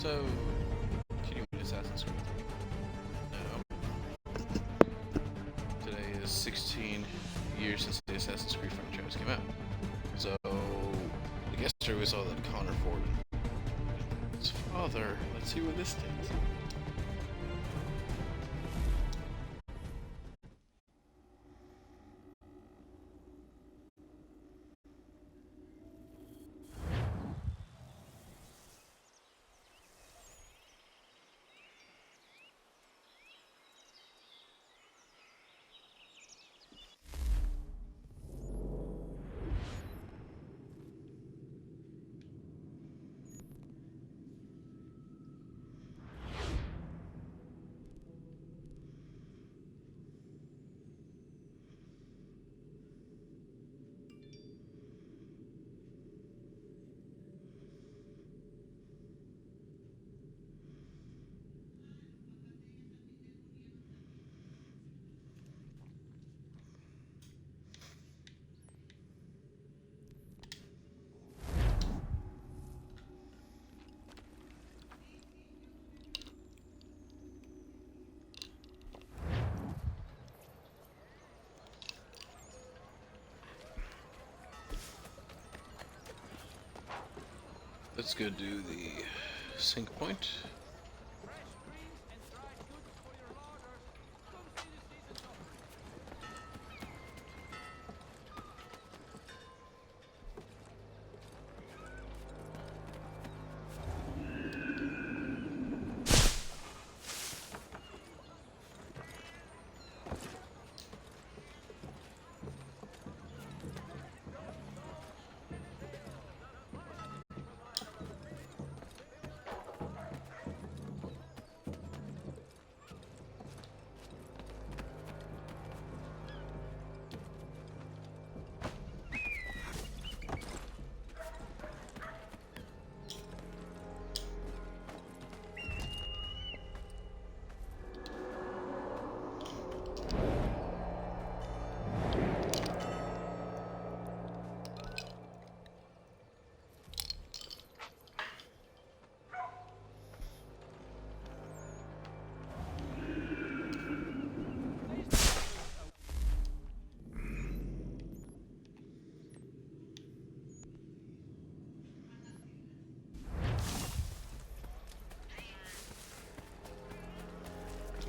So, continuing Assassin's Creed. No. Today is 16 years since the Assassin's Creed franchise came out. So, I guess we saw that Connor Ford. His father. Let's see what this states. Let's go do the sync point.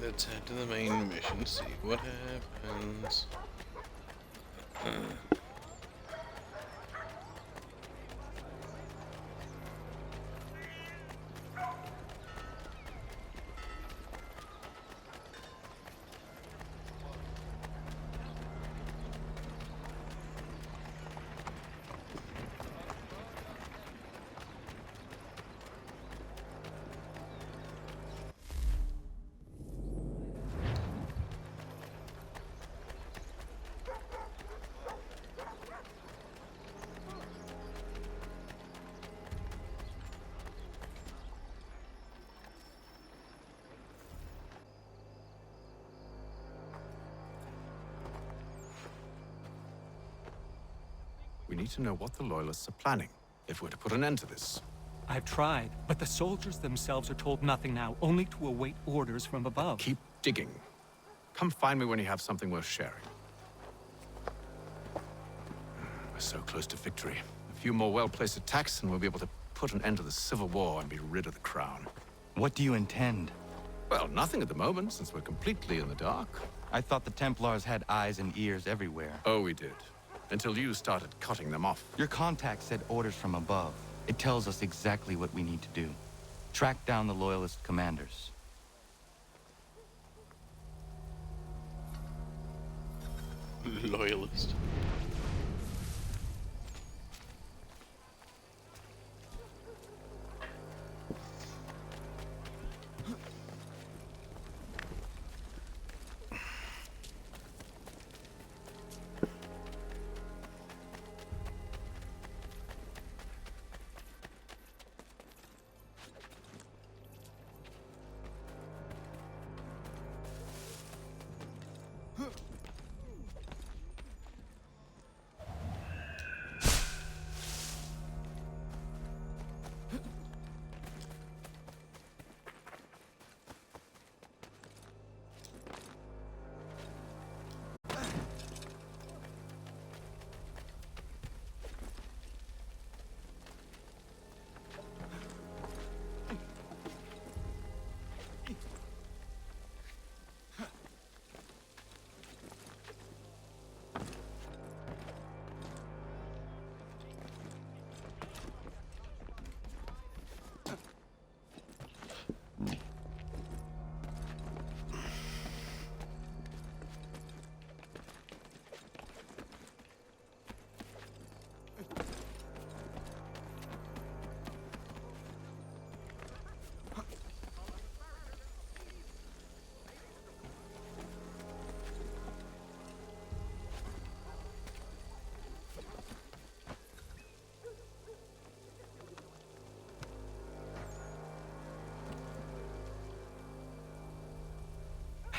Let's head to the main mission, see what happens. We need to know what the Loyalists are planning, if we're to put an end to this. I've tried, but the soldiers themselves are told nothing now, only to await orders from above. Keep digging. Come find me when you have something worth sharing. We're so close to victory. A few more well-placed attacks and we'll be able to put an end to the Civil War and be rid of the Crown. What do you intend? Well, nothing at the moment, since we're completely in the dark. I thought the Templars had eyes and ears everywhere. Oh, we did. Until you started cutting them off. Your contact said orders from above. It tells us exactly what we need to do. Track down the Loyalist commanders. Loyalist.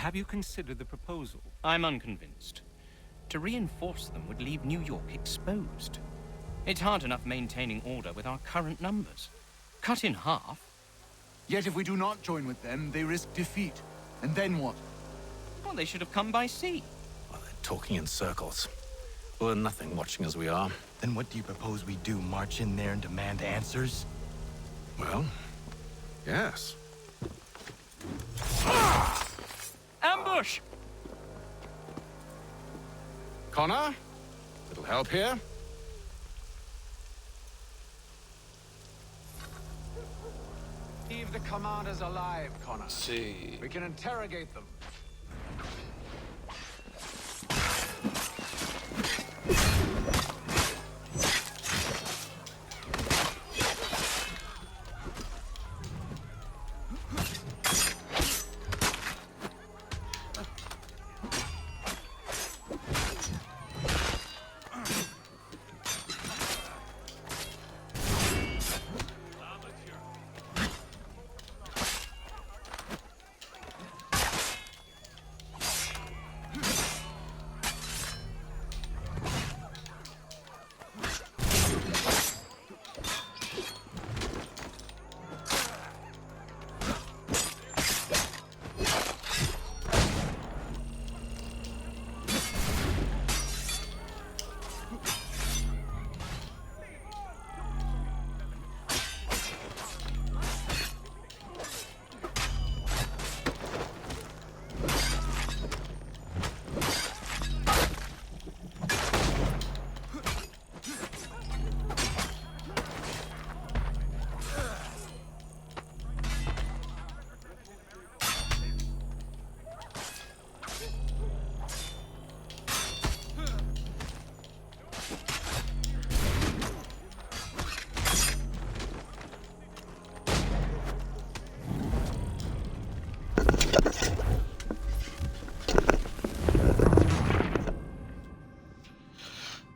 Have you considered the proposal? I'm unconvinced. To reinforce them would leave New York exposed. It's hard enough maintaining order with our current numbers. Cut in half. Yet if we do not join with them, they risk defeat. And then what? Well, they should have come by sea. Well, they're talking in circles. We'll learn nothing watching as we are. Then what do you propose we do? March in there and demand answers? Well, yes. Ambush! Connor? Little help here? Leave the commanders alive, Connor. See. We can interrogate them.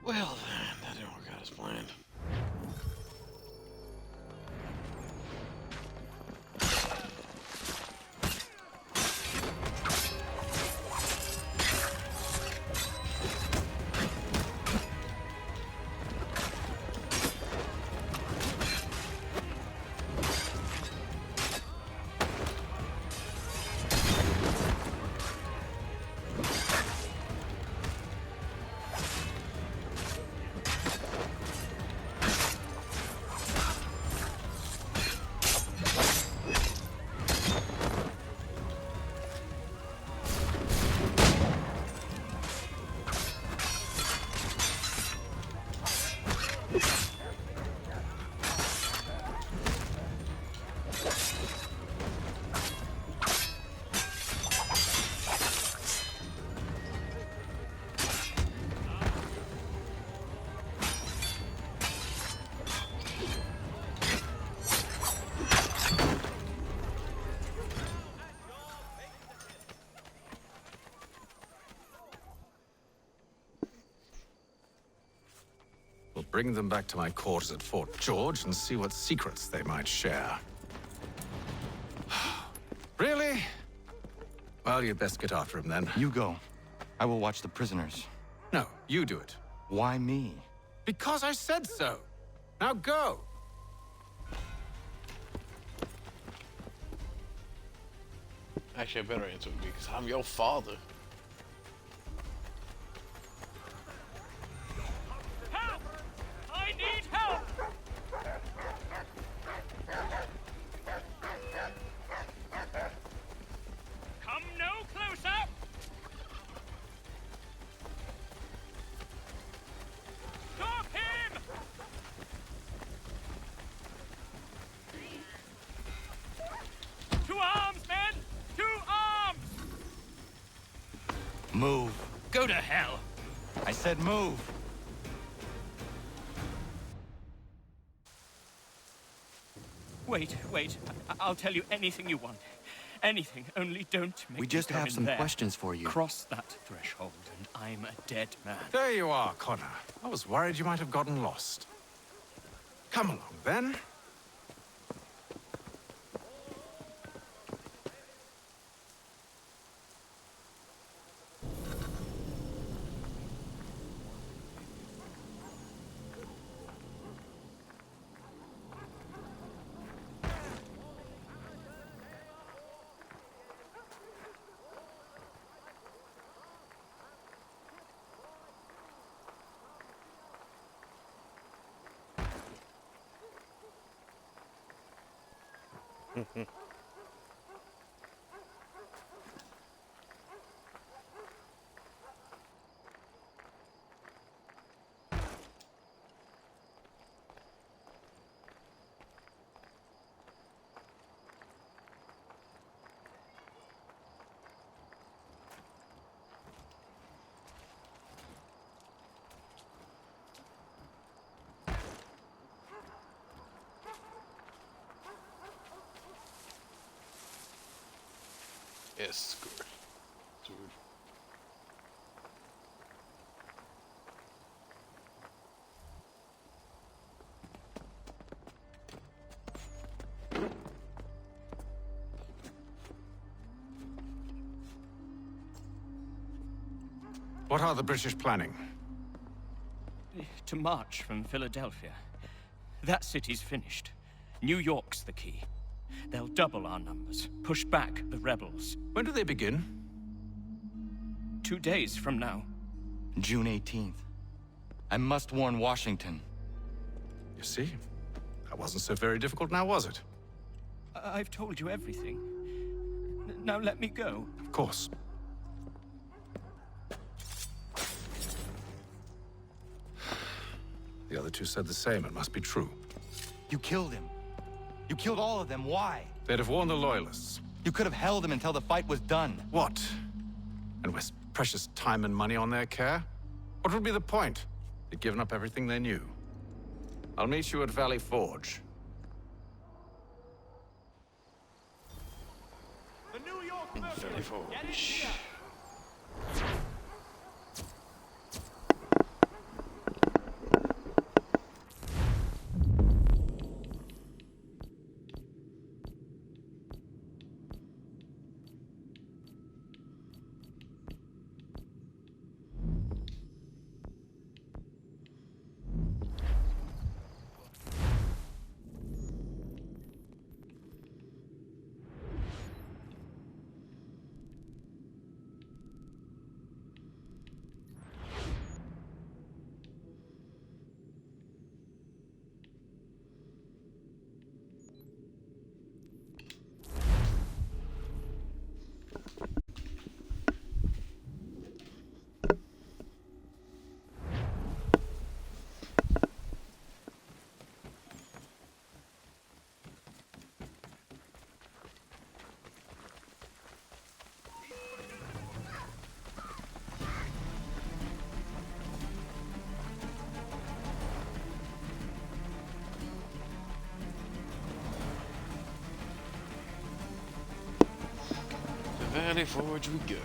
Well then, that didn't work out as planned. We'll bring them back to my quarters at Fort George and see what secrets they might share. Really? Well, you'd best get after him then. You go. I will watch the prisoners. No, you do it. Why me? Because I said so. Now go. Actually, I better answer it because I'm your father. Help! I need help! Come no closer! Stop him! To arms, men! To arms! Move. Go to hell! I said move. Wait. I'll tell you anything you want. Anything, only don't make We me just go have in some there. questions for you. Cross that threshold, and I'm a dead man. There you are, Connor. I was worried you might have gotten lost. Come along, then. Escort. What are the British planning? To march from Philadelphia. That city's finished. New York's the key. They'll double our numbers, push back the rebels. When do they begin? 2 days from now. June 18th. I must warn Washington. You see? That wasn't so very difficult now, was it? I've told you everything. Now let me go. Of course. The other two said the same. It must be true. You killed him. You killed all of them. Why? They'd have warned the Loyalists. You could have held him until the fight was done. What? And waste precious time and money on their care? What would be the point? They'd given up everything they knew. I'll meet you at Valley Forge. Valley Forge. Valley Forge we go.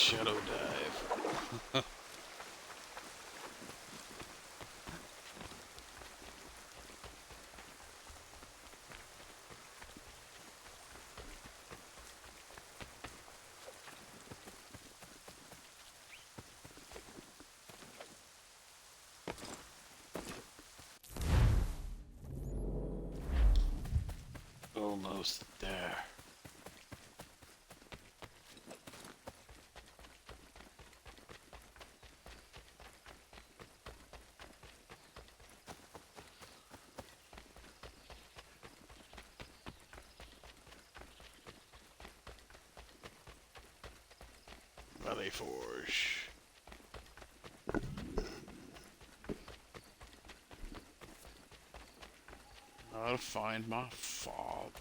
shadow dive. Almost there. Valley Forge. I'll find my fob.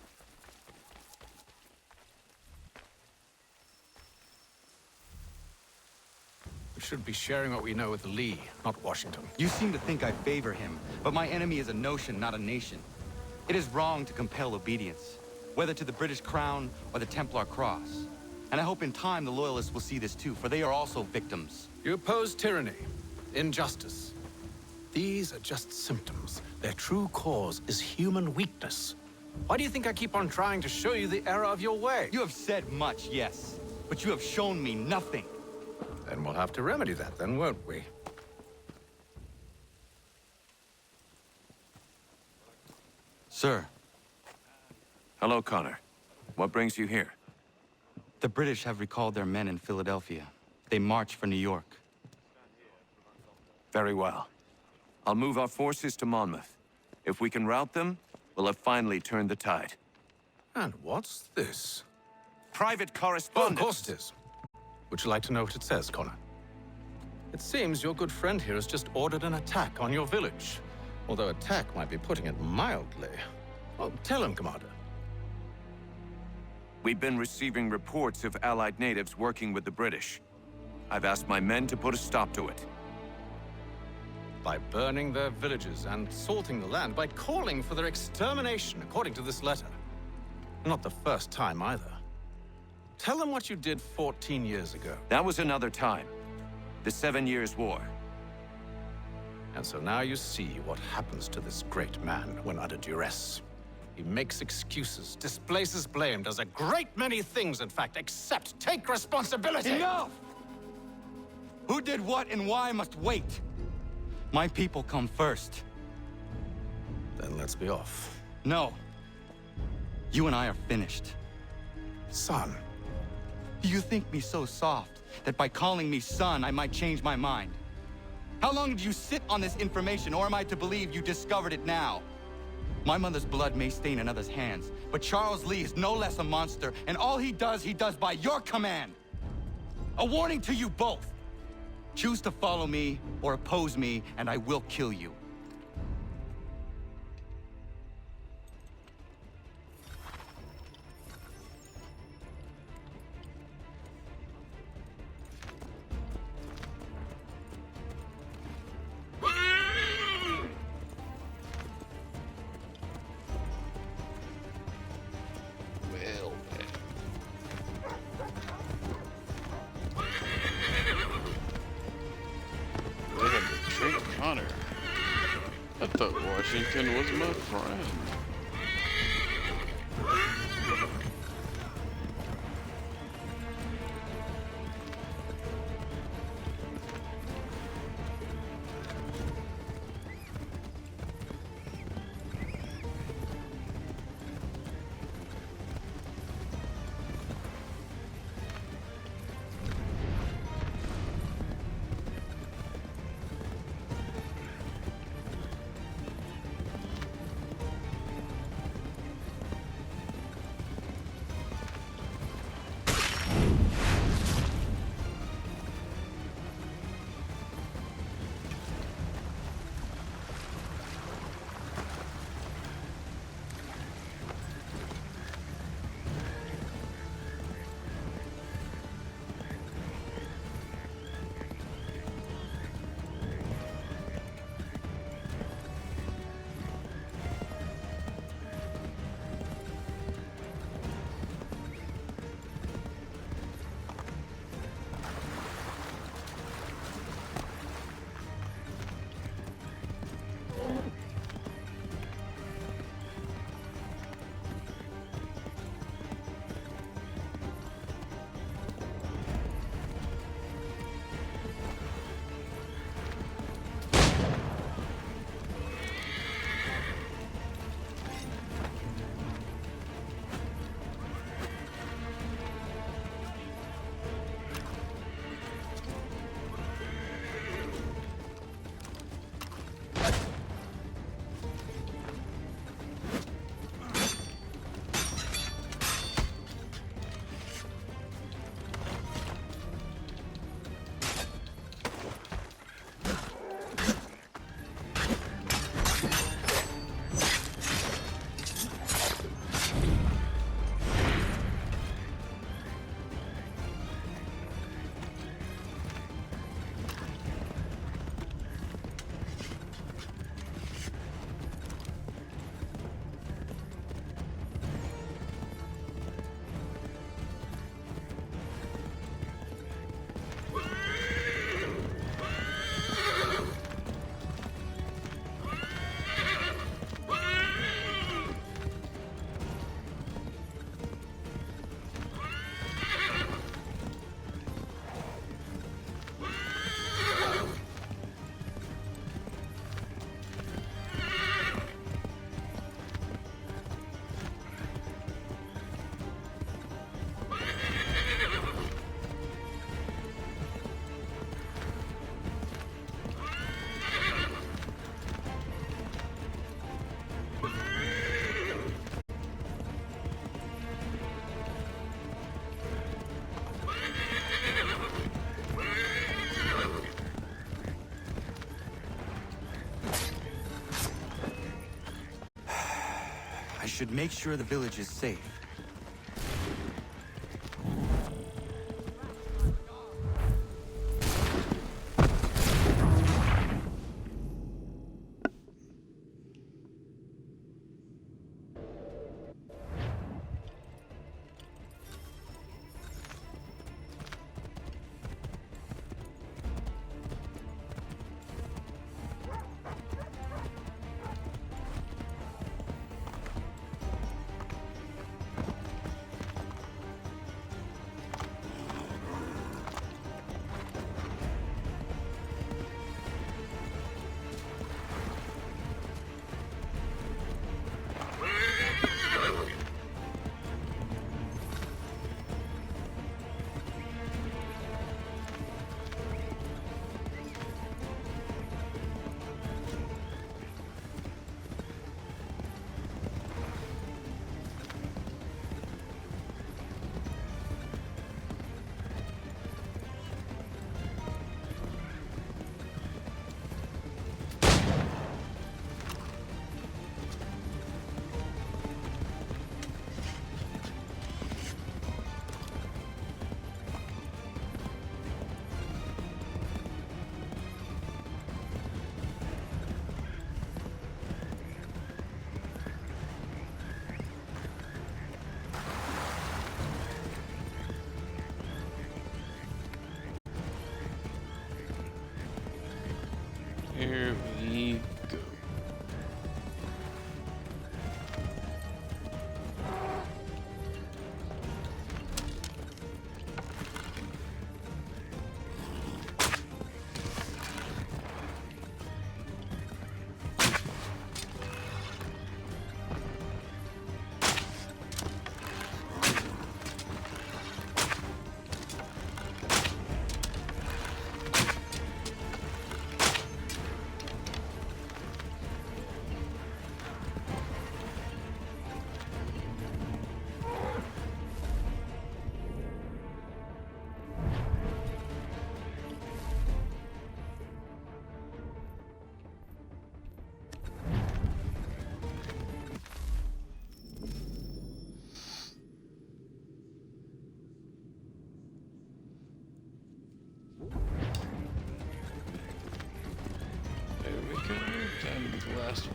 We should be sharing what we know with Lee, not Washington. You seem to think I favor him, but my enemy is a notion, not a nation. It is wrong to compel obedience, whether to the British Crown or the Templar Cross. And I hope in time the Loyalists will see this too, for they are also victims. You oppose tyranny, injustice. These are just symptoms. Their true cause is human weakness. Why do you think I keep on trying to show you the error of your way? You have said much, yes, but you have shown me nothing. Then we'll have to remedy that then, won't we? Sir, Hello, Connor. What brings you here? the British have recalled their men in Philadelphia. They march for New York. Very well. I'll move our forces to Monmouth. If we can rout them, we'll have finally turned the tide. And what's this? Private Oh, of correspondence! course it is. Would you like to know what it says, Connor? It seems your good friend here has just ordered an attack on your village. Although attack might be putting it mildly. Well, tell him, Commander. We've been receiving reports of Allied natives working with the British. I've asked my men to put a stop to it. By burning their villages and salting the land, by calling for their extermination, according to this letter. Not the first time either. Tell them what you did 14 years ago. That was another time. The 7 Years' War. And so now you see what happens to this great man when under duress. He makes excuses, displaces blame, does a great many things, in fact, except take responsibility! Enough! Who did what and why must wait. My people come first. Then let's be off. No. You and I are finished. Son, Do you think me so soft that by calling me son, I might change my mind? How long did you sit on this information, or am I to believe you discovered it now? My mother's blood may stain another's hands, but Charles Lee is no less a monster, and all he does by your command. A warning to you both. Choose to follow me or oppose me, and I will kill you. Well, they had betrayed Connor. I thought Washington was my friend. I should make sure the village is safe. Here we go. There we go. Time to the last one.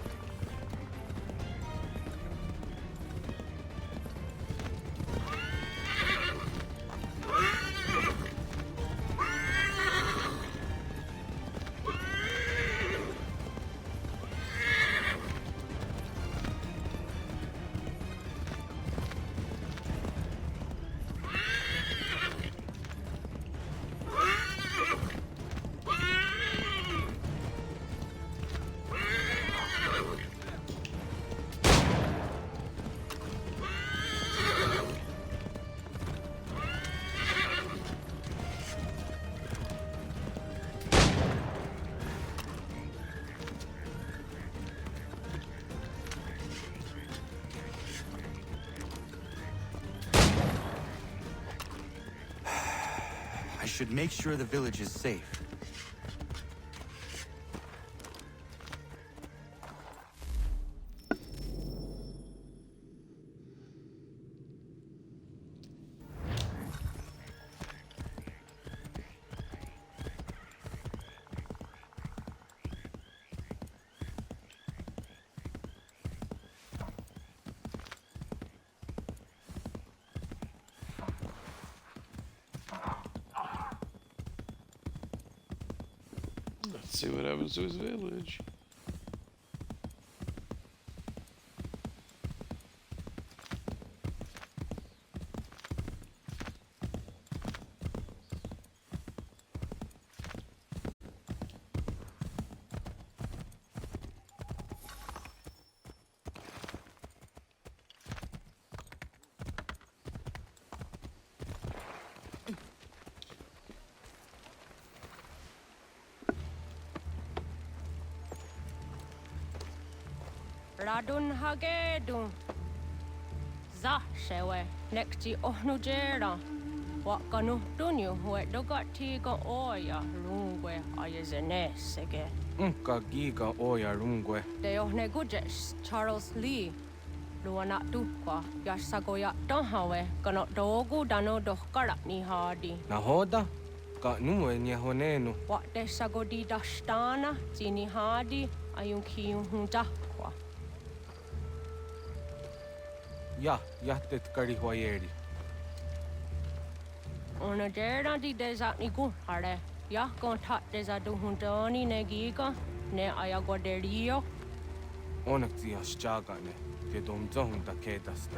I should make sure the village is safe. Let's see what happens to his village. Radun hagedun. Za shewe nekti ohnujera. Wakanu dunyu we dogati ga oya lungwe ayezene sege. Unka giga oya rungwe. De ohne gujes Charles Lee. luana tukwa, yasagoya donhawe, gano dogu dano dohkara ni hadi. Nahoda? Ka nuwe niya honenu. What de sagodi dashtana, zini hadi, ayun kiyun hundakwa. Ya, yahtet karihwayeri. Ona dera di desa ni hare. Ya kontak desa duhundani negiga, ne ayagoderio. Onak ziya shaga ne. Te domzohun da kedaste.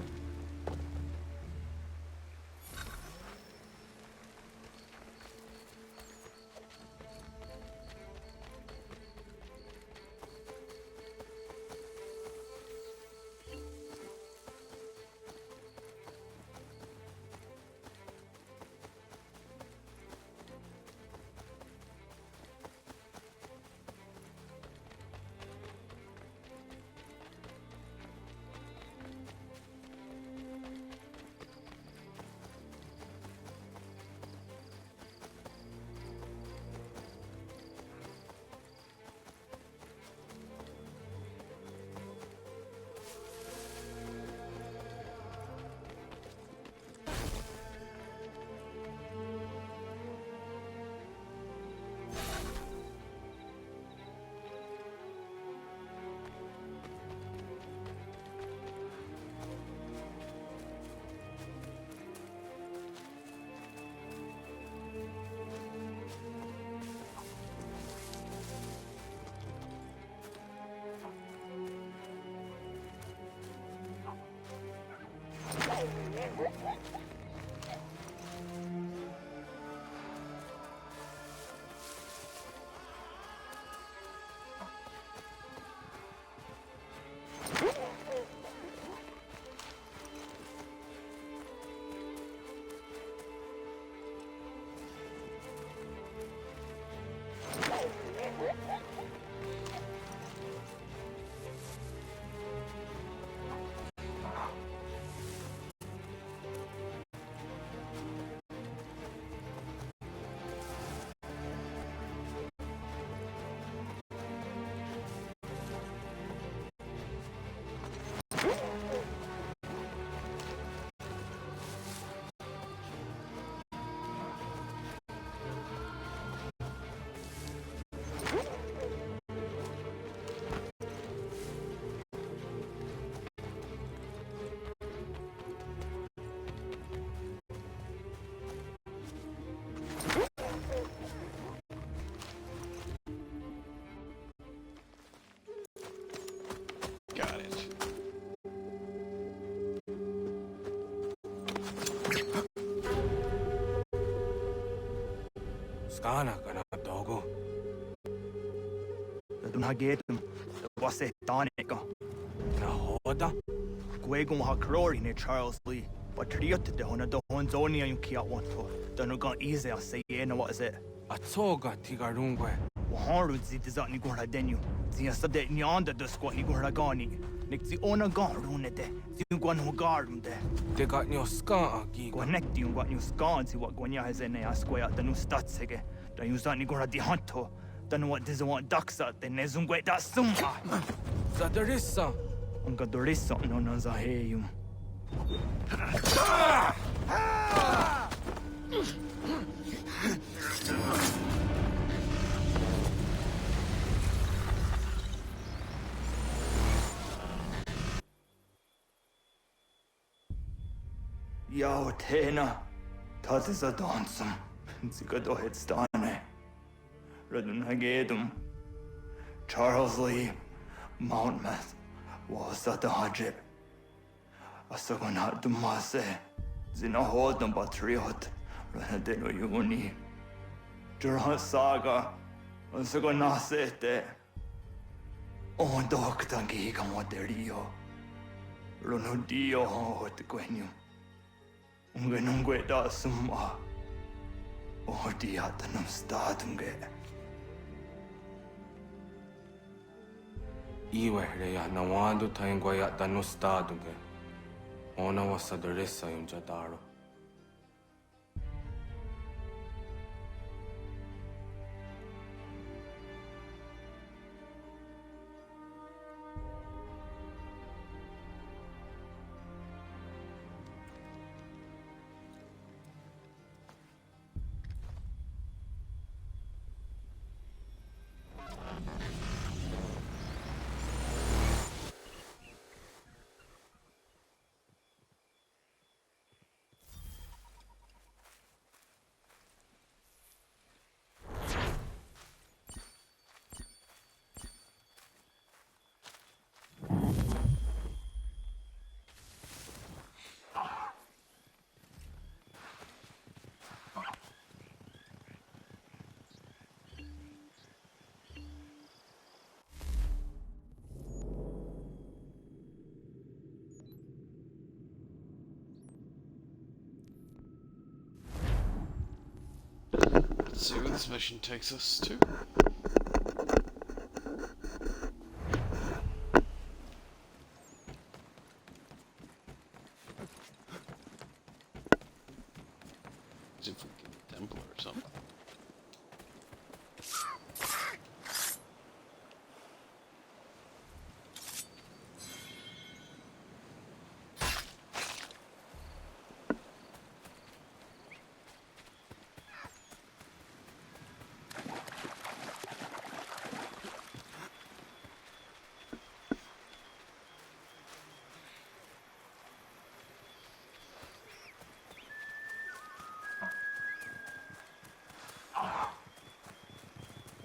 Got it. Skana kana dogo. Ladun hagetum. Wase tanika. Nahoda? Gwegun ha krori ne Charles Lee. But triot de hona do honzoni ayun kia wanto. Danu gan easy a say na what is it? Atsoga tigarungwe. Waharu zi dizat ni gora denu. Zi asade ni anda do squat ni gora gani. Nik zi ona gan runete. Zi gwan ho garum de. Te got nyo ska agiga. Gwanek di gwan yu skan zi what gwanya hezene asquaya danu statsege. Dan yu zat ni gora di hanto. Danu what dizo want daksa de nezungwe da summa. Zadarissa. Unga dorissa no na zaheyum. Yao tena, tazisa dansum, zika dohedstane. Radun hagedum. Charles Lee, Mountmouth, was at the Hajib. Asagonat dumase, zinahodum patriot, Ranadeno Yuni. Durhan saga, Asagonasete. On doctangi camoterio. Runudio hot quenu. Ungenungue da summa. Odiatanum statunge. Iwe ya nawando taingwa ya danustaduge. Ona wasadarissa yung jadaro. Let's see where this mission takes us to. See if we can get a temple or something.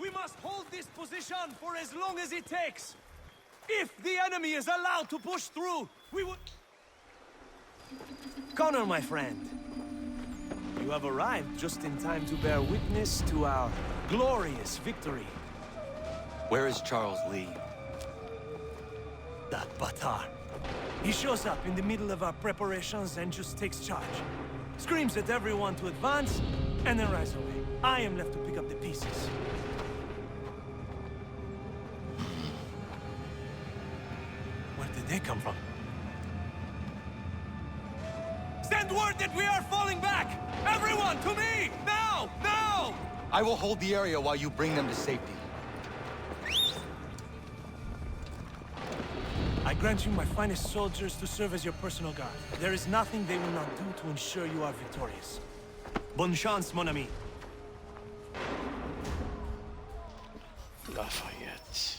We must hold this position for as long as it takes. If the enemy is allowed to push through, we will... Connor, my friend. You have arrived just in time to bear witness to our glorious victory. Where is Charles Lee? That Batar. He shows up in the middle of our preparations and just takes charge. Screams at everyone to advance, and then rides away. I am left to pick up the pieces. Where did they come from? Send word that we are falling back! Everyone, to me! Now! Now! I will hold the area while you bring them to safety. I grant you my finest soldiers to serve as your personal guard. There is nothing they will not do to ensure you are victorious. Bonne chance, mon ami. Lafayette.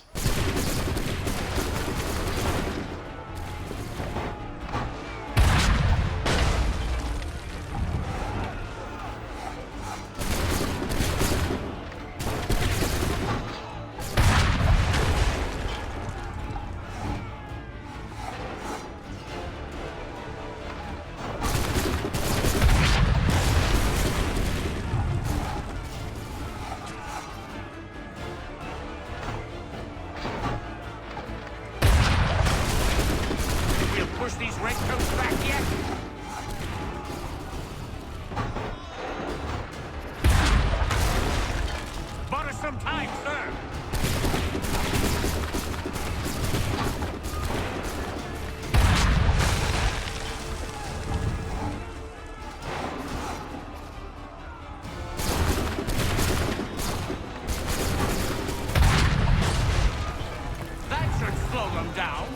Push these redcoats back yet? Bought us some time, sir. That should slow them down.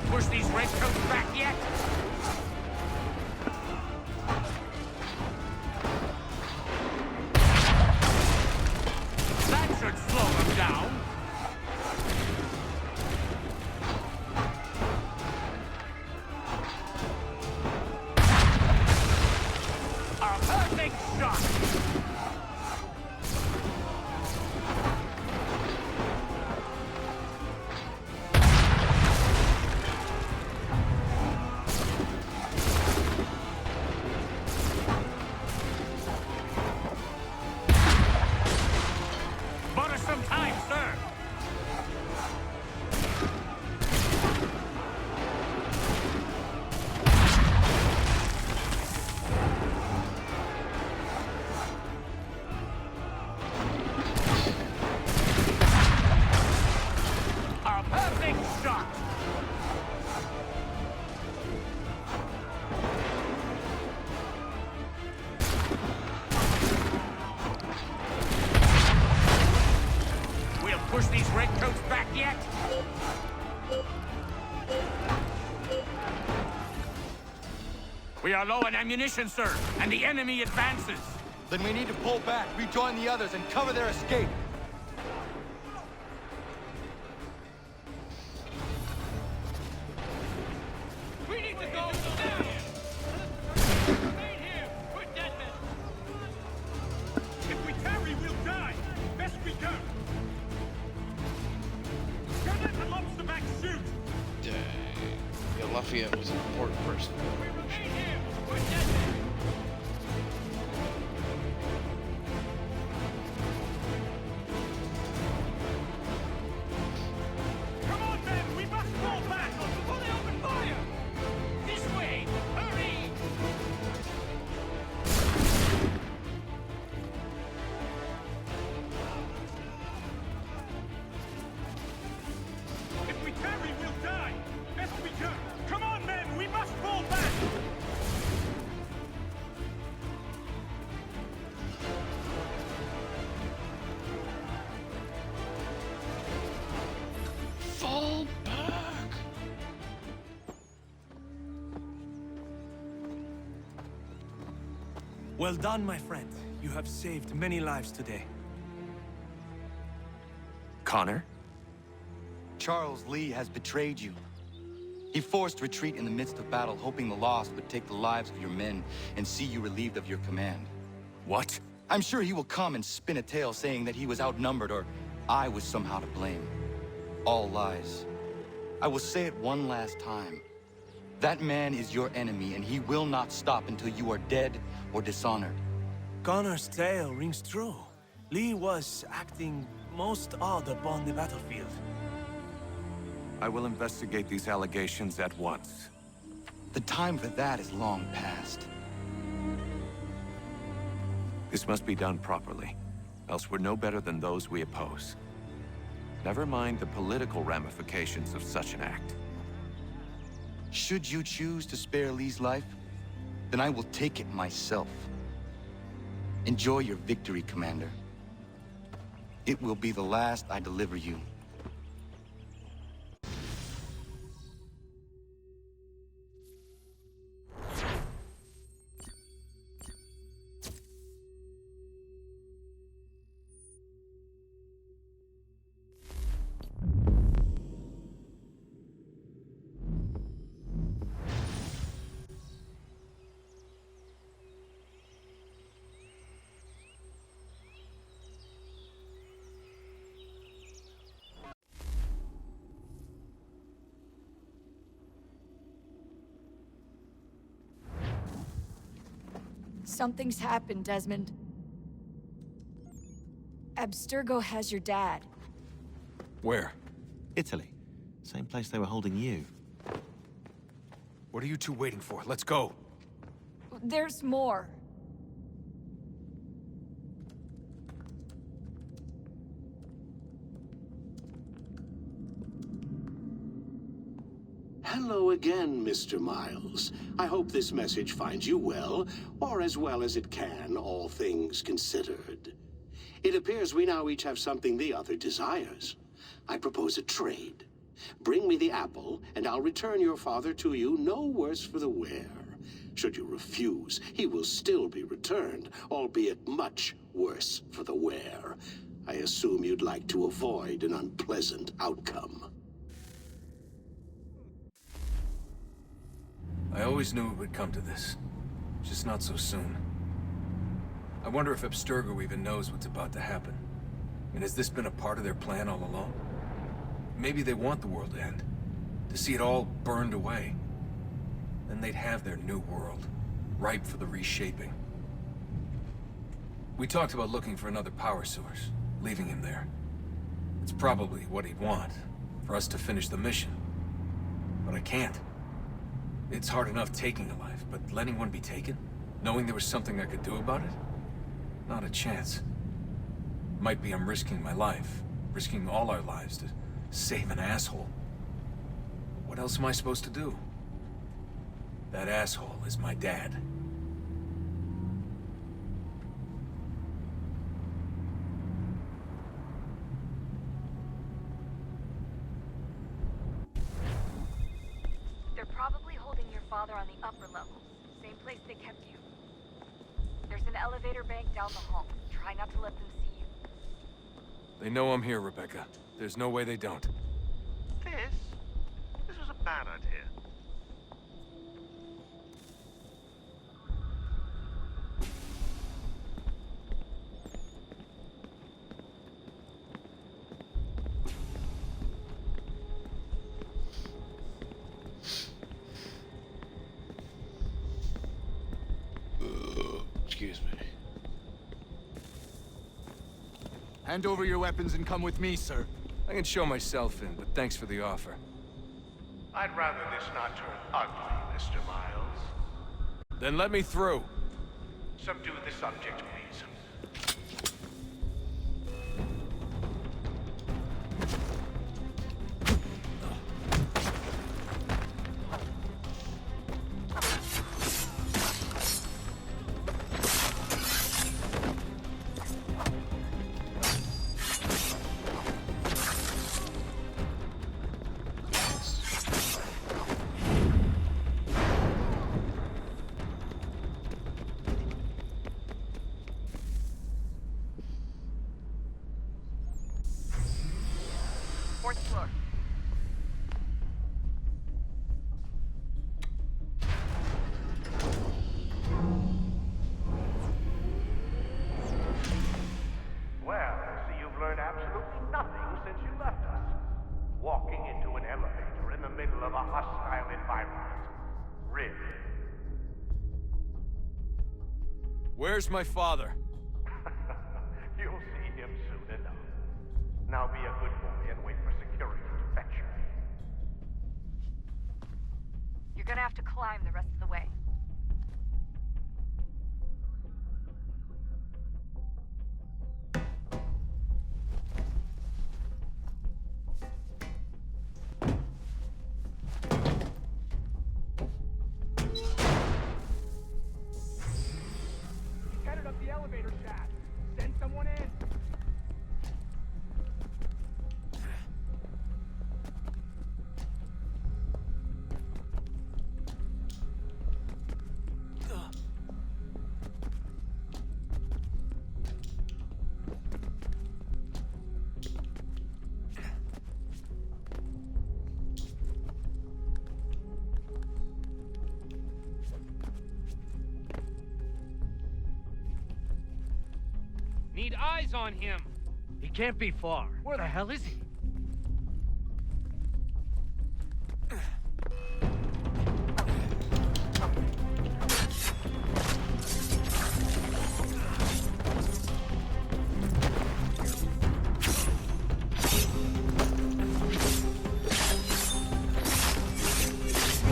Push these redcoats back yet? That should slow them down. A perfect shot! Some time, sir. A perfect shot. Push these redcoats back yet? We are low on ammunition, sir, and the enemy advances. Then we need to pull back, rejoin the others, and cover their escape. Lafayette was an important person. Come on, men! We must fall back before they open fire! This way! Hurry! If we tarry, we'll die! Best we can! Come on, men! We must fall back! Fall back! Well done, my friend. You have saved many lives today. Connor? Charles Lee has betrayed you. He forced retreat in the midst of battle, hoping the loss would take the lives of your men and see you relieved of your command. What? I'm sure he will come and spin a tale saying that he was outnumbered or I was somehow to blame. All lies. I will say it one last time. That man is your enemy, and he will not stop until you are dead or dishonored. Connor's tale rings true. Lee was acting most odd upon the battlefield. I will investigate these allegations at once. The time for that is long past. This must be done properly, else we're no better than those we oppose. Never mind the political ramifications of such an act. Should you choose to spare Lee's life, then I will take it myself. Enjoy your victory, Commander. It will be the last I deliver you. Something's happened, Desmond. Abstergo has your dad. Where? Italy. Same place they were holding you. What are you two waiting for? Let's go. There's more. Hello again, Mr. Miles. I hope this message finds you well, or as well as it can, all things considered. It appears we now each have something the other desires. I propose a trade. Bring me the apple, and I'll return your father to you no worse for the wear. Should you refuse, he will still be returned, albeit much worse for the wear. I assume you'd like to avoid an unpleasant outcome. I always knew it would come to this. Just not so soon. I wonder if Abstergo even knows what's about to happen. And has this been a part of their plan all along? Maybe they want the world to end. To see it all burned away. Then they'd have their new world, ripe for the reshaping. We talked about looking for another power source, leaving him there. It's probably what he'd want, for us to finish the mission. But I can't. It's hard enough taking a life, but letting one be taken? Knowing there was something I could do about it? Not a chance. Might be I'm risking my life, risking all our lives to save an asshole. What else am I supposed to do? That asshole is my dad. They're probably holding your father on the upper level. Same place they kept you. There's an elevator bank down the hall. Try not to let them see you. They know I'm here, Rebecca. There's no way they don't. This was a bad idea. Excuse me. Hand over your weapons and come with me, sir. I can show myself in, but thanks for the offer. I'd rather this not turn ugly, Mr. Miles. Then let me through. Subdue the subject, please. Fourth floor. Well, I see you've learned absolutely nothing since you left us. Walking into an elevator in the middle of a hostile environment. Really? Where's my father? You'll see him soon enough. Now be a good boy and wait for security to fetch you. You're gonna have to climb the rest of the way. Headed up the elevator shaft. Send someone in. Need eyes on him. He can't be far. Where the hell is he?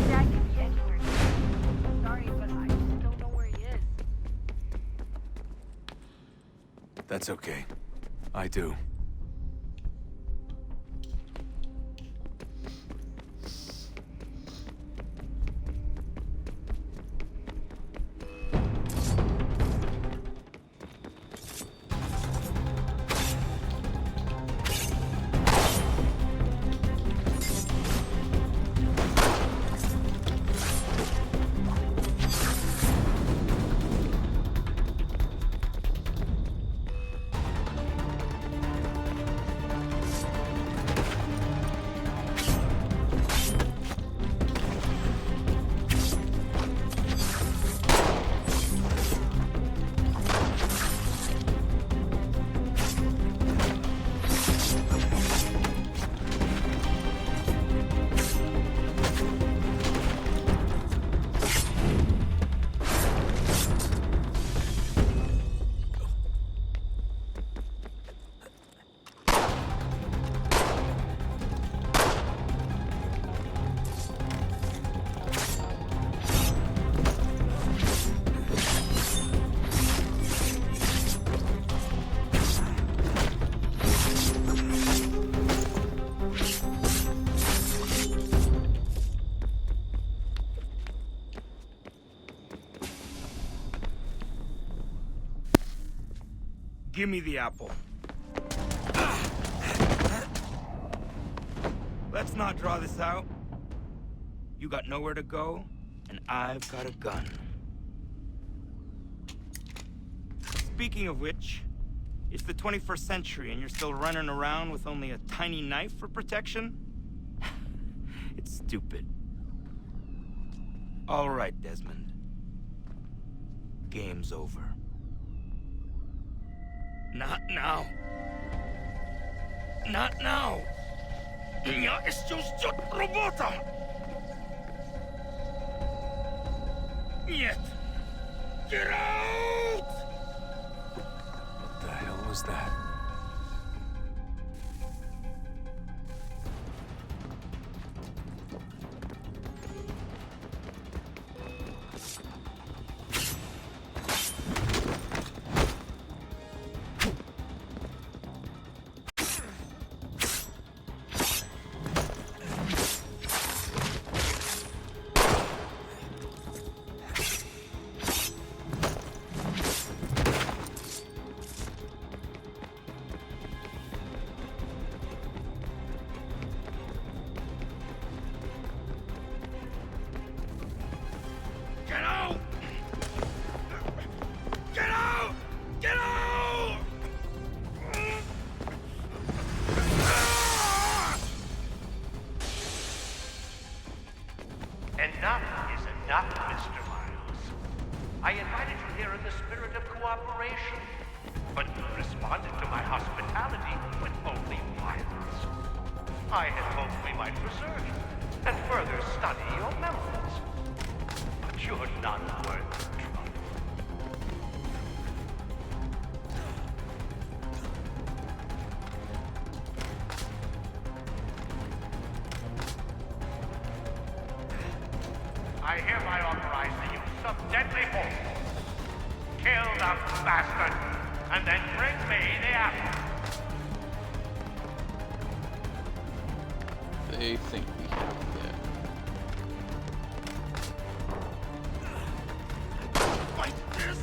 Dad can be anywhere. Sorry, but I just don't know where he is. That's okay. I do. Give me the apple. Let's not draw this out. You got nowhere to go, and I've got a gun. Speaking of which, it's the 21st century and you're still running around with only a tiny knife for protection? It's stupid. All right, Desmond. Game's over. Not now. Not now. Я еще ждет работа. Нет. Get out! was that? Enough is enough, Mr. Miles. I invited you here in the spirit of cooperation, but you responded to my hospitality with only violence. I had hoped we might preserve you and further study your memories. But you're not worth the trouble. I hereby authorize the use of deadly force. Kill the bastard, and then bring me the apple. They think we have that. Like this?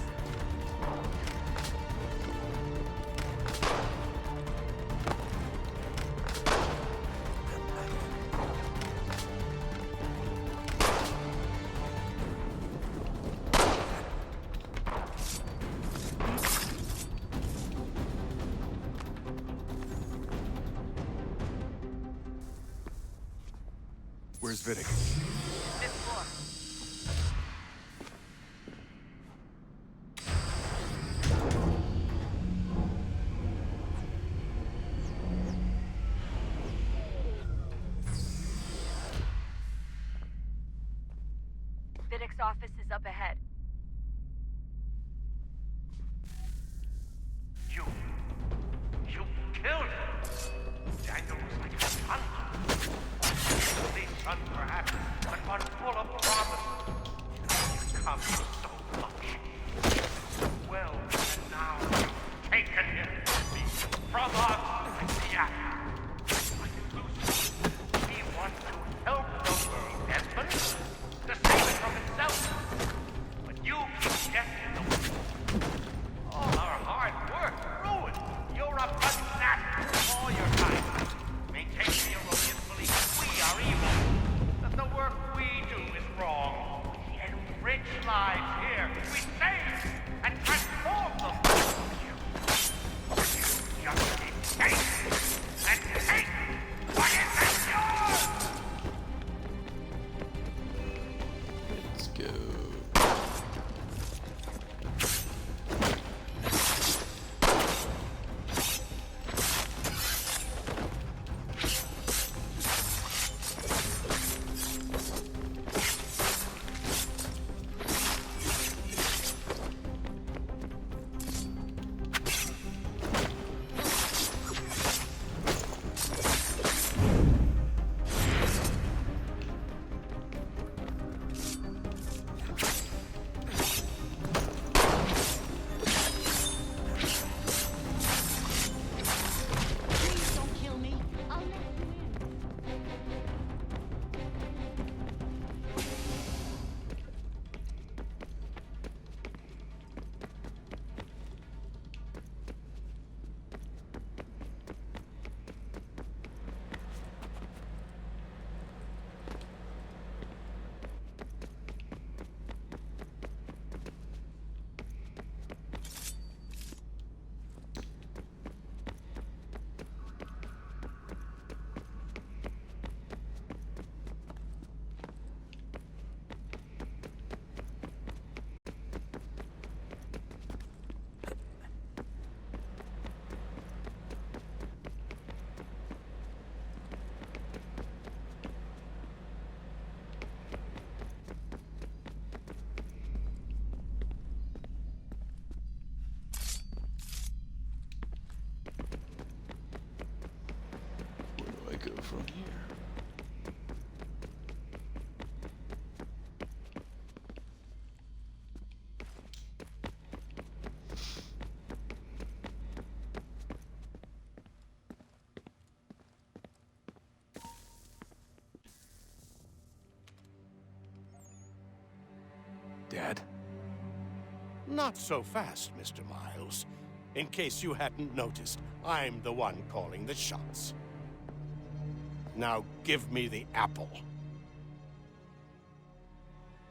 Where's Vidic? Fifth floor. Vidic's office is up ahead. You killed him. Daniel was like a son. Only son, perhaps, but one full of promise. You've come so much. Well, and now you've taken him from us. Yeah. He wants to help the world, Desmond, to save it from itself. But you keep getting in the way. All our hard work ruined. You're a fanatic all your time. Maintaining the erroneous belief that we are evil, that the work we do is wrong. We enrich lives go from here? Dad? Not so fast, Mr. Miles. In case you hadn't noticed, I'm the one calling the shots. Now give me the apple.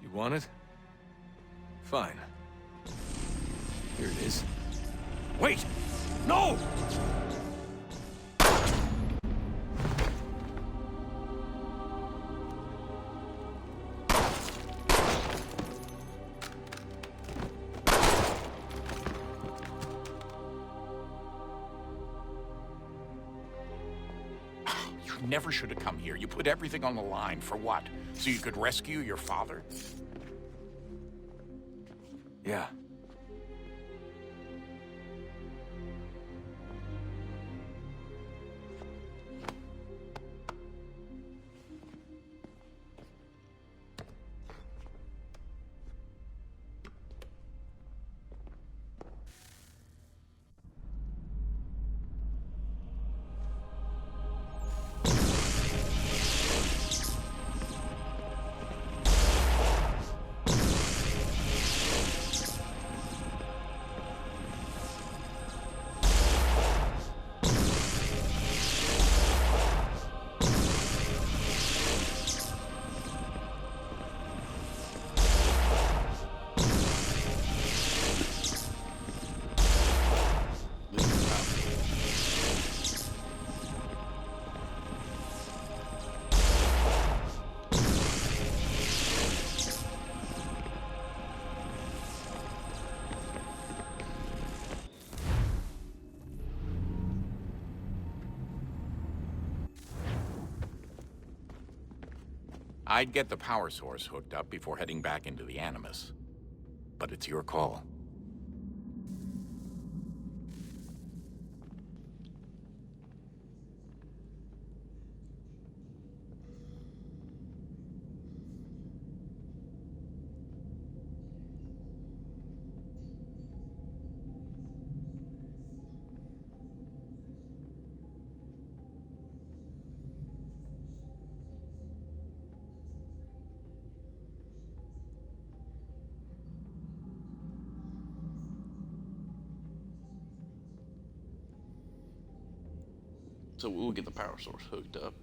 You want it? Fine. Here it is. Wait! No! You never should have come here. You put everything on the line. For what? So you could rescue your father? Yeah. I'd get the power source hooked up before heading back into the Animus. But it's your call. So we'll get the power source hooked up.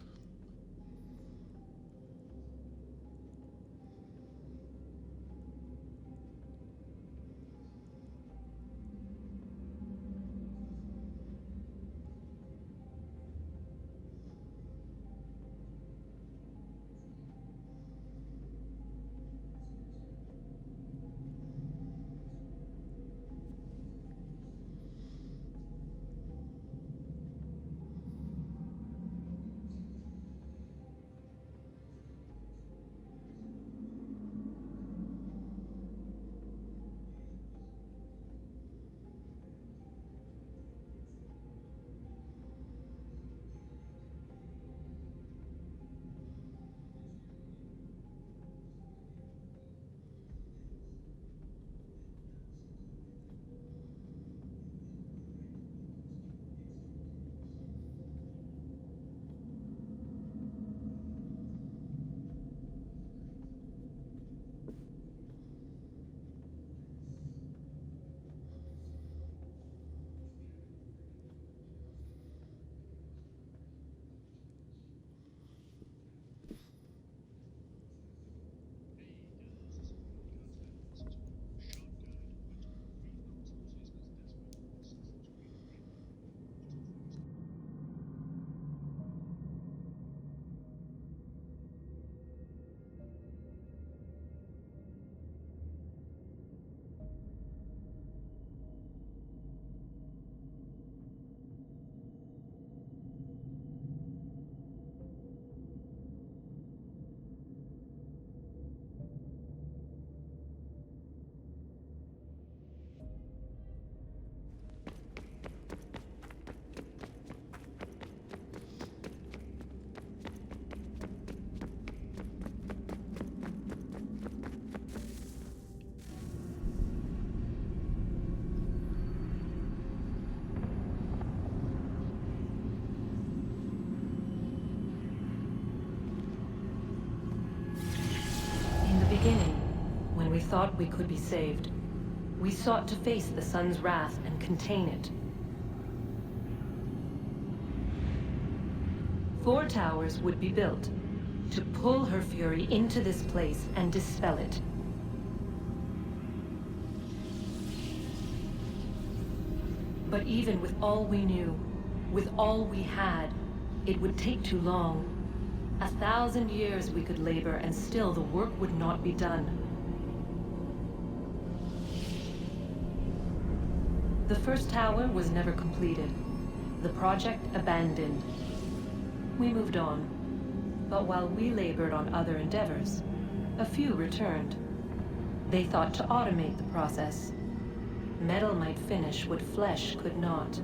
thought we could be saved. We sought to face the sun's wrath and contain it. 4 towers would be built to pull her fury into this place and dispel it. But even with all we knew, with all we had, it would take too long. 1,000 years we could labor, and still the work would not be done. The first tower was never completed. The project abandoned. We moved on. But while we labored on other endeavors, a few returned. They thought to automate the process. Metal might finish what flesh could not.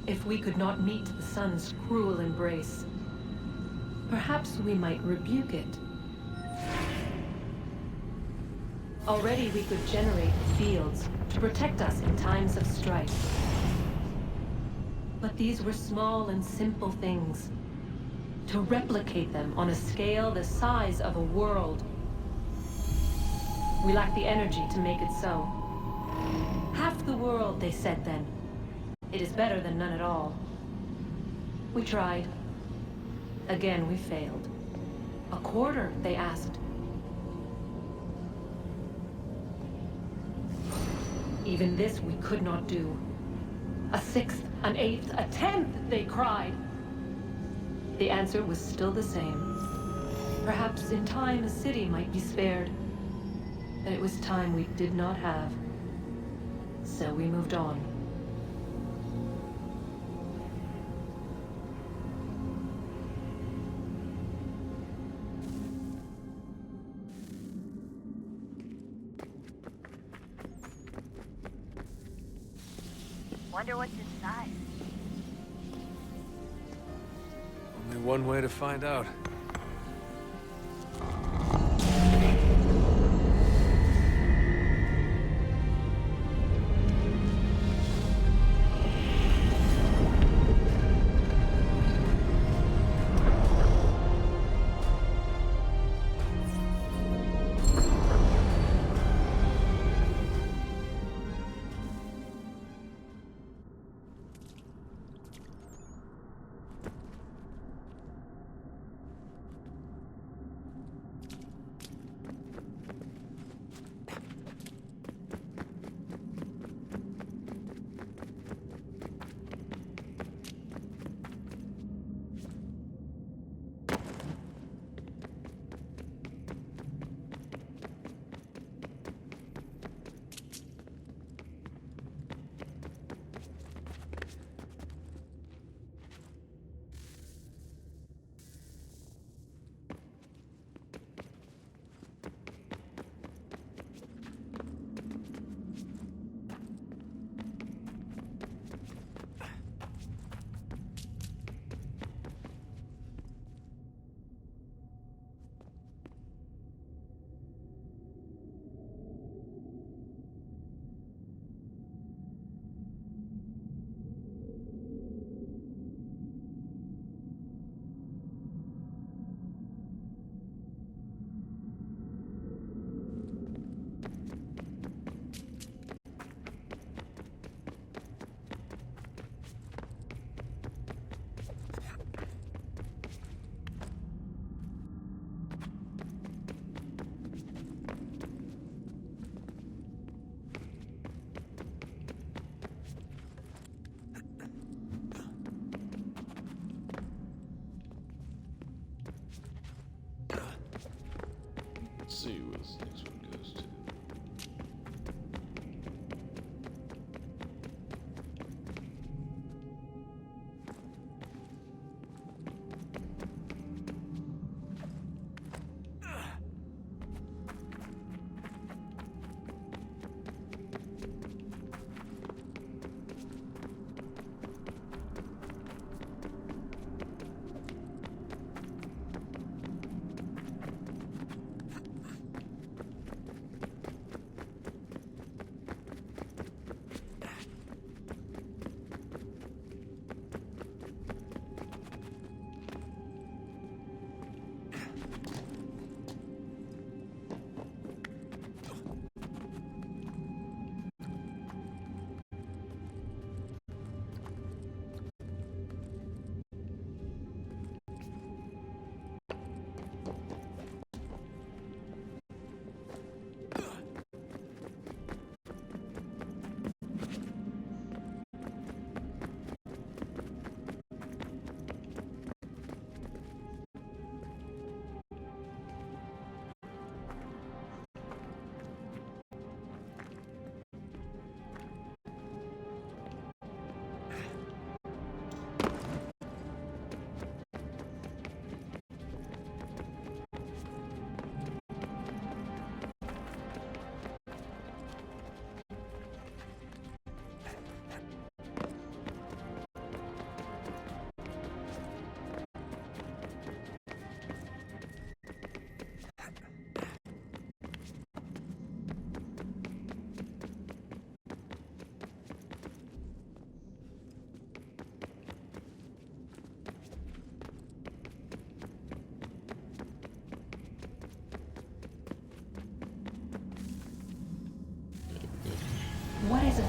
If we could not meet the sun's cruel embrace, perhaps we might rebuke it. Already we could generate fields to protect us in times of strife. But these were small and simple things. To replicate them on a scale the size of a world, we lack the energy to make it so. Half the world, they said then. It is better than none at all. We tried. Again, we failed. A quarter, they asked. Even this we could not do. A 6th, an 8th, a 10th, they cried. The answer was still the same. Perhaps in time a city might be spared. But it was time we did not have. So we moved on. Wonder what's inside. Only one way to find out.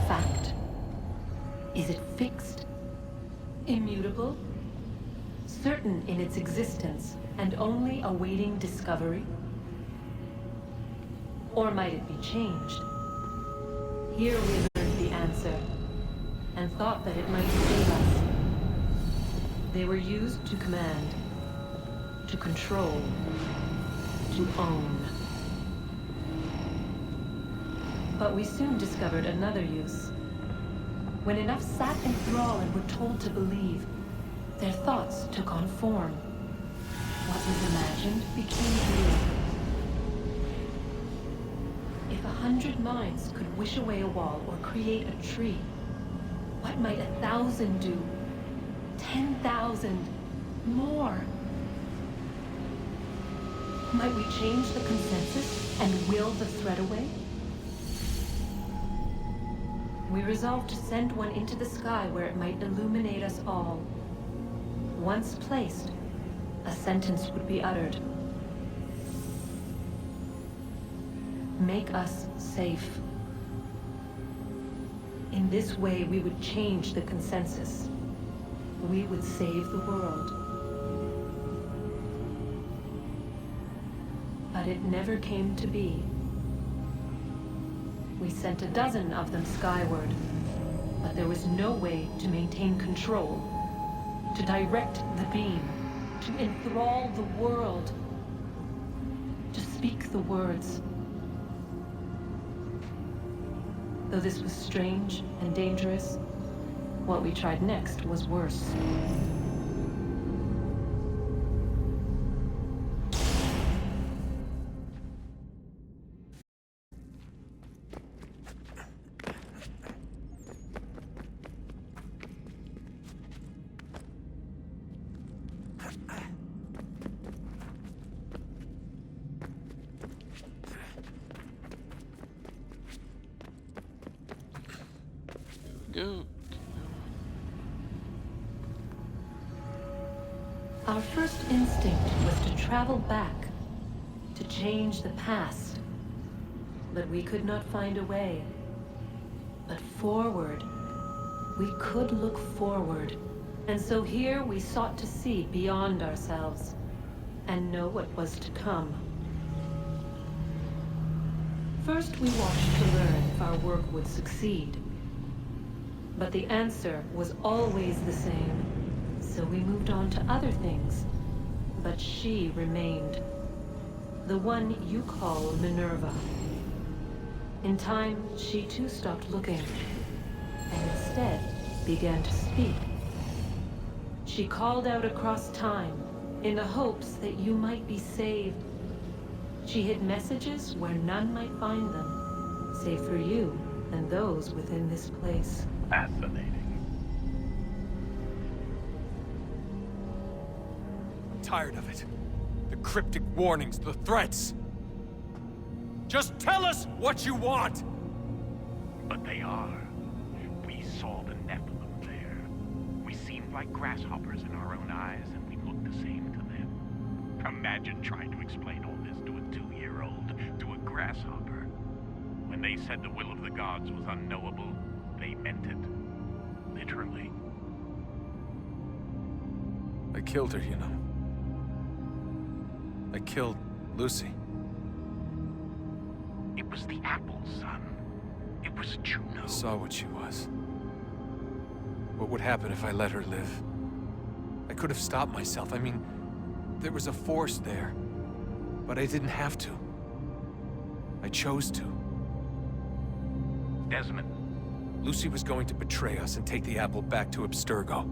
fact? Is it fixed? Immutable? Certain in its existence and only awaiting discovery? Or might it be changed? Here we learned the answer, and thought that it might save us. They were used to command, to control, to own. But we soon discovered another use. When enough sat in thrall and were told to believe, their thoughts took on form. What was imagined became real. If 100 minds could wish away a wall or create a tree, what might 1,000 do? 10,000? More? Might we change the consensus and will the threat away? We resolved to send one into the sky where it might illuminate us all. Once placed, a sentence would be uttered. Make us safe. In this way, we would change the consensus. We would save the world. But it never came to be. We sent a dozen of them skyward, but there was no way to maintain control, to direct the beam, to enthrall the world, to speak the words. Though this was strange and dangerous, what we tried next was worse. Go. Our first instinct was to travel back, to change the past. But we could not find a way. But forward, we could look forward. And so here we sought to see beyond ourselves, and know what was to come. First we watched to learn if our work would succeed. But the answer was always the same. So we moved on to other things. But she remained. The one you call Minerva. In time, she too stopped looking, and instead began to speak. She called out across time, in the hopes that you might be saved. She hid messages where none might find them, save for you and those within this place. Fascinating. I'm tired of it. The cryptic warnings, the threats. Just tell us what you want! But they are. We saw the Nephilim there. We seemed like grasshoppers in our own eyes, and we looked the same to them. Imagine trying to explain all this to a 2-year-old, to a grasshopper. When they said the will of the gods was unknowable, they meant it. Literally. I killed her, you know. I killed Lucy. It was the apple, son. It was Juno. I saw what she was. What would happen if I let her live? I could have stopped myself. I mean, there was a force there. But I didn't have to. I chose to. Desmond. Lucy was going to betray us and take the apple back to Abstergo.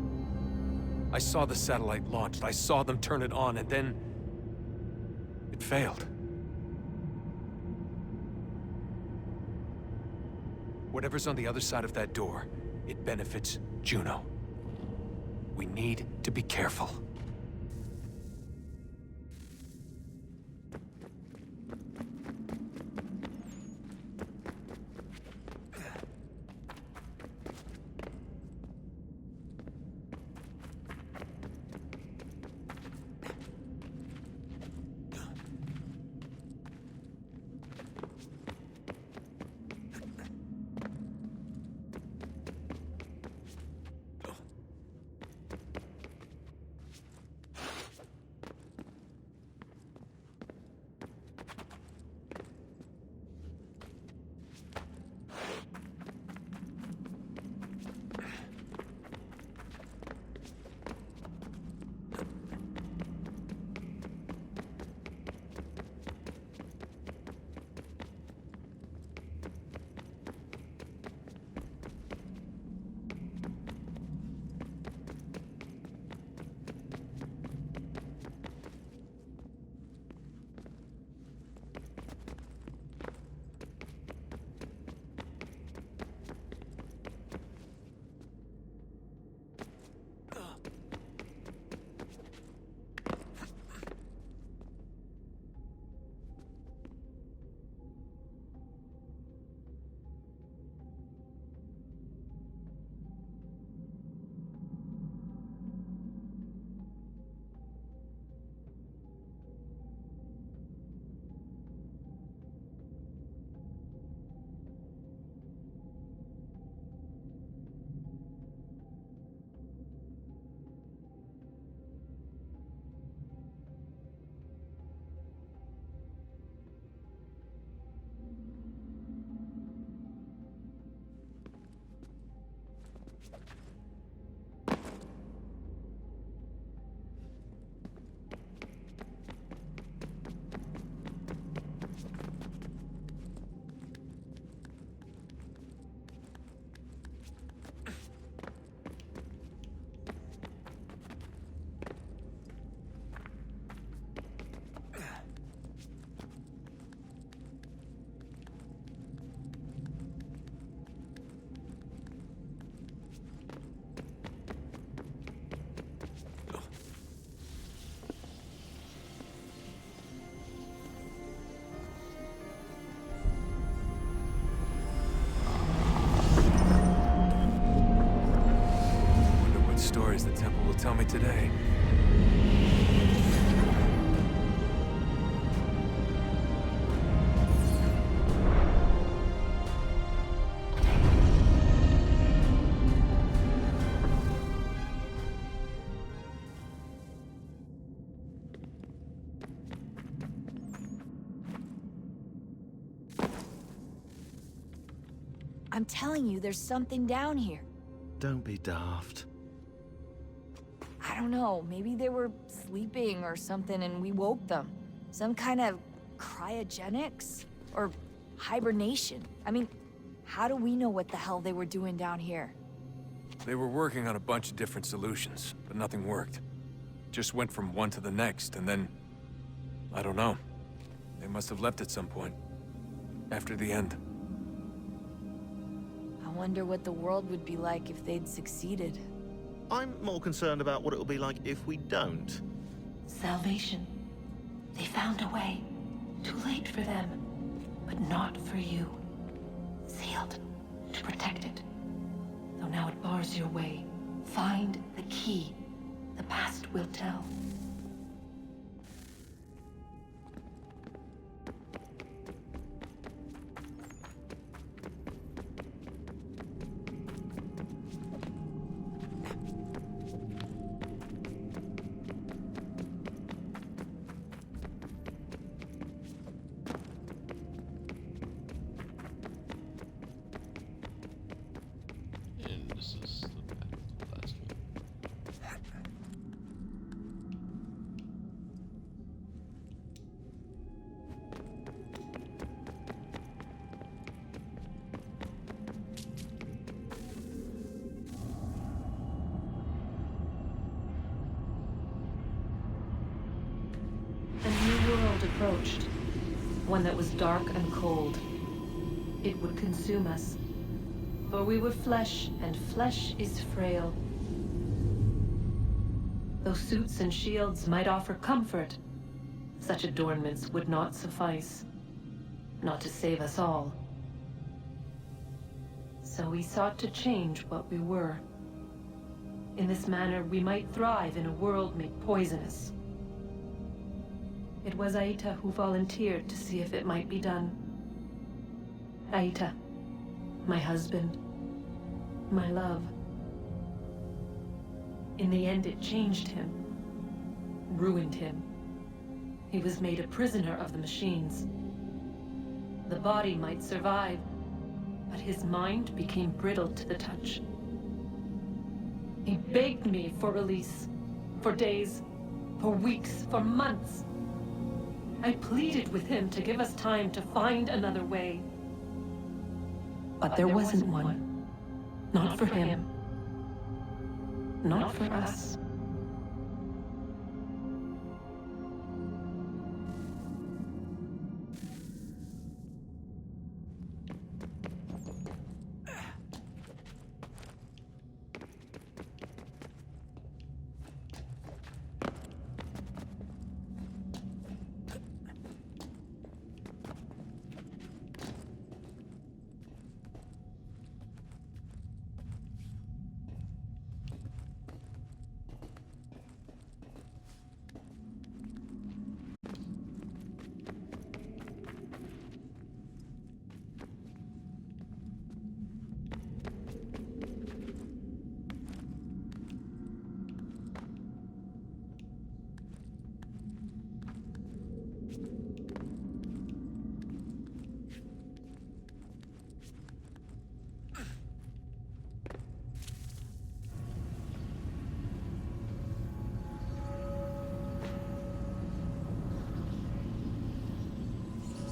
I saw the satellite launched. I saw them turn it on, and then... it failed. Whatever's on the other side of that door, it benefits Juno. We need to be careful. stories the temple will tell me today. I'm telling you, there's something down here. Don't be daft. I don't know, maybe they were sleeping or something and we woke them. Some kind of cryogenics? Or hibernation? I mean, how do we know what the hell they were doing down here? They were working on a bunch of different solutions, but nothing worked. Just went from one to the next, and then... I don't know. They must have left at some point. After the end. I wonder what the world would be like if they'd succeeded. I'm more concerned about what it'll be like if we don't. Salvation. They found a way. Too late for them, but not for you. Sealed to protect it. Though now it bars your way. Find the key. The past will tell. And this is the last one. A new world approached. One that was dark and cold. It would consume us. For we were flesh, and flesh is frail. Though suits and shields might offer comfort, such adornments would not suffice. Not to save us all. So we sought to change what we were. In this manner, we might thrive in a world made poisonous. It was Aita who volunteered to see if it might be done. Aita, my husband, my love. In the end, it changed him, ruined him. He was made a prisoner of the machines. The body might survive, but his mind became brittle to the touch. He begged me for release, for days, for weeks, for months. I pleaded with him to give us time to find another way. But there wasn't one. Not for him. Not for us.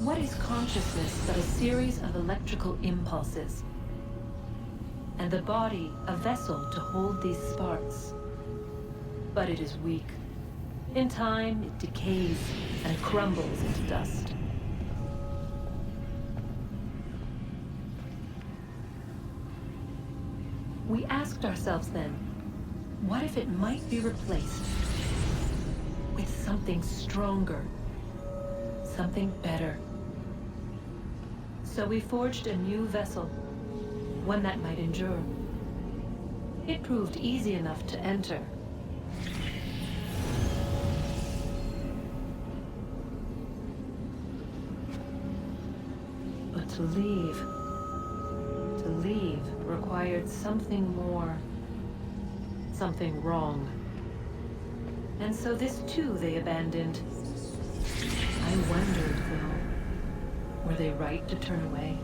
What is consciousness but a series of electrical impulses? And the body a vessel to hold these sparks. But it is weak. In time, it decays and crumbles into dust. We asked ourselves then, what if it might be replaced with something stronger, something better? So we forged a new vessel, one that might endure. It proved easy enough to enter. But to leave required something more. Something wrong. And so this too they abandoned. I wondered, though, were they right to turn away?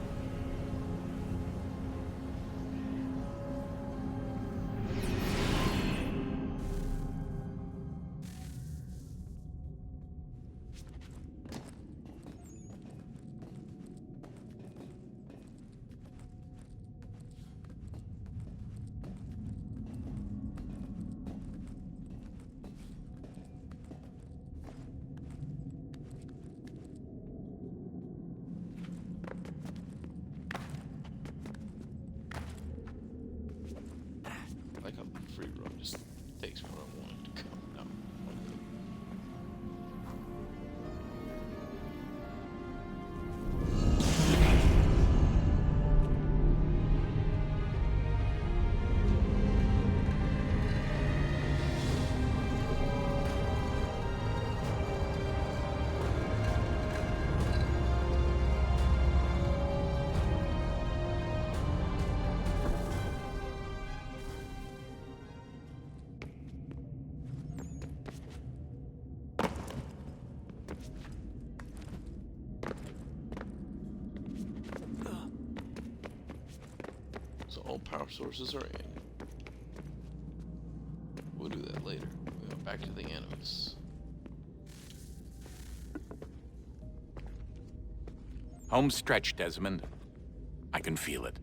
Like a free roam just takes me where I want it to come. No. So all power sources are in. We'll do that later. We'll go back to the Animus. Home stretch, Desmond. I can feel it.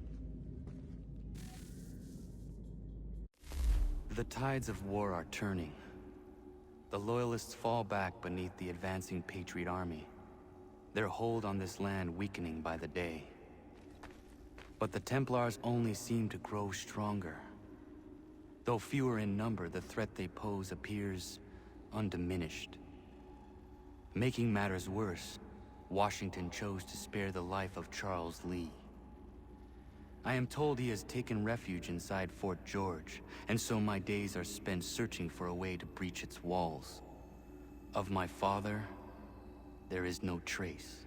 The tides of war are turning. The Loyalists fall back beneath the advancing Patriot army. Their hold on this land weakening by the day. But the Templars only seem to grow stronger. Though fewer in number, the threat they pose appears undiminished. Making matters worse, Washington chose to spare the life of Charles Lee. I am told he has taken refuge inside Fort George, and so my days are spent searching for a way to breach its walls. Of my father, there is no trace,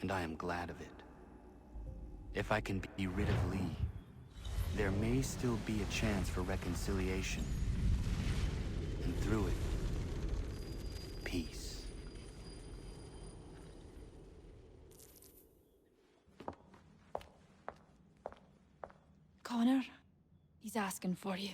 and I am glad of it. If I can be rid of Lee, there may still be a chance for reconciliation. And through it, peace. Connor, he's asking for you.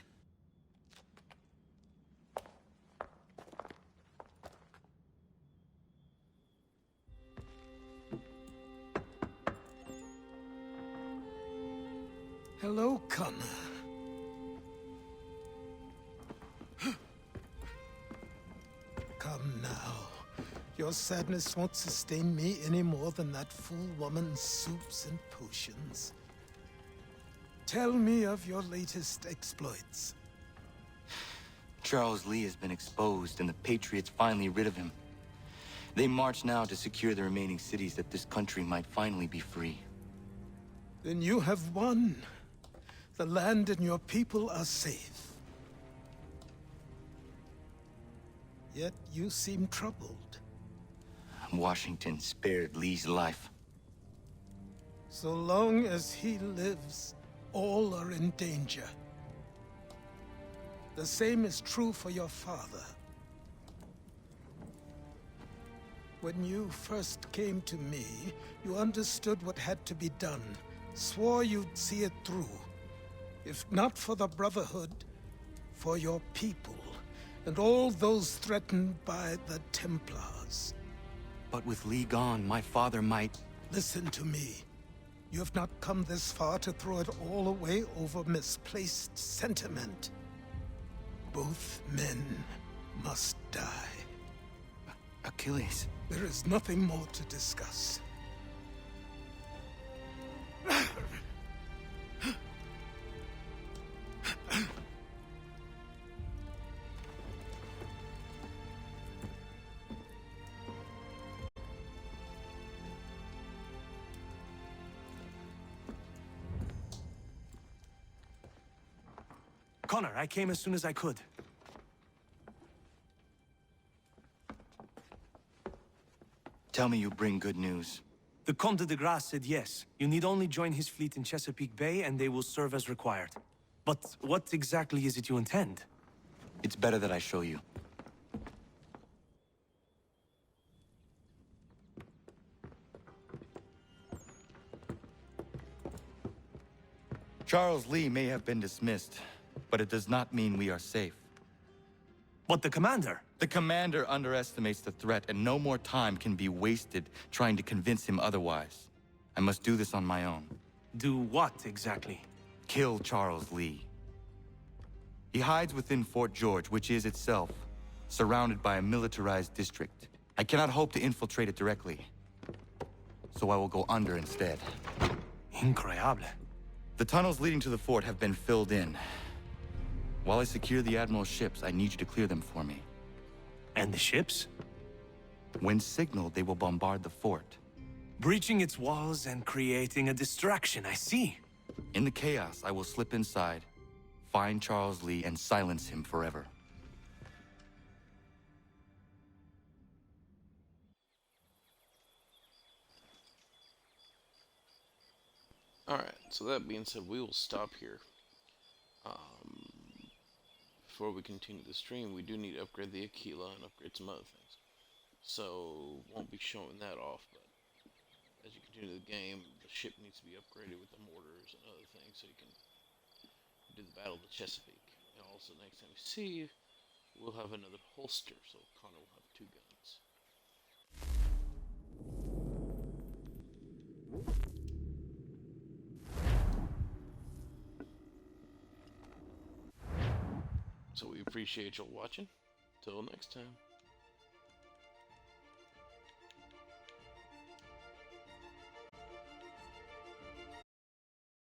Hello, Connor. Come now. Your sadness won't sustain me any more than that fool woman's soups and potions. Tell me of your latest exploits. Charles Lee has been exposed, and the Patriots finally rid of him. They march now to secure the remaining cities that this country might finally be free. Then you have won. The land and your people are safe. Yet you seem troubled. Washington spared Lee's life. So long as he lives, all are in danger. The same is true for your father. When you first came to me, you understood what had to be done, swore you'd see it through. If not for the Brotherhood, for your people, and all those threatened by the Templars. But with Lee gone, my father might... Listen to me. You have not come this far to throw it all away over misplaced sentiment. Both men must die. Achilles. There is nothing more to discuss. Connor, I came as soon as I could. Tell me you bring good news. The Comte de Grasse said yes. You need only join his fleet in Chesapeake Bay and they will serve as required. But what exactly is it you intend? It's better that I show you. Charles Lee may have been dismissed, but it does not mean we are safe. But the commander? The commander underestimates the threat, and no more time can be wasted trying to convince him otherwise. I must do this on my own. Do what, exactly? Kill Charles Lee. He hides within Fort George, which is itself surrounded by a militarized district. I cannot hope to infiltrate it directly, so I will go under instead. Incroyable. The tunnels leading to the fort have been filled in. While I secure the Admiral's ships, I need you to clear them for me. And the ships? When signaled, they will bombard the fort. Breaching its walls and creating a distraction, I see. In the chaos, I will slip inside, find Charles Lee, and silence him forever. Alright, so that being said, we will stop here. Before we continue the stream, we do need to upgrade the Aquila and upgrade some other things. So, won't be showing that off, but as you continue the game, the ship needs to be upgraded with the mortars and other things so you can do the Battle of the Chesapeake. And also, next time we see you, we'll have another holster, so Connor will have 2 guns. So we appreciate y'all watching. Till next time.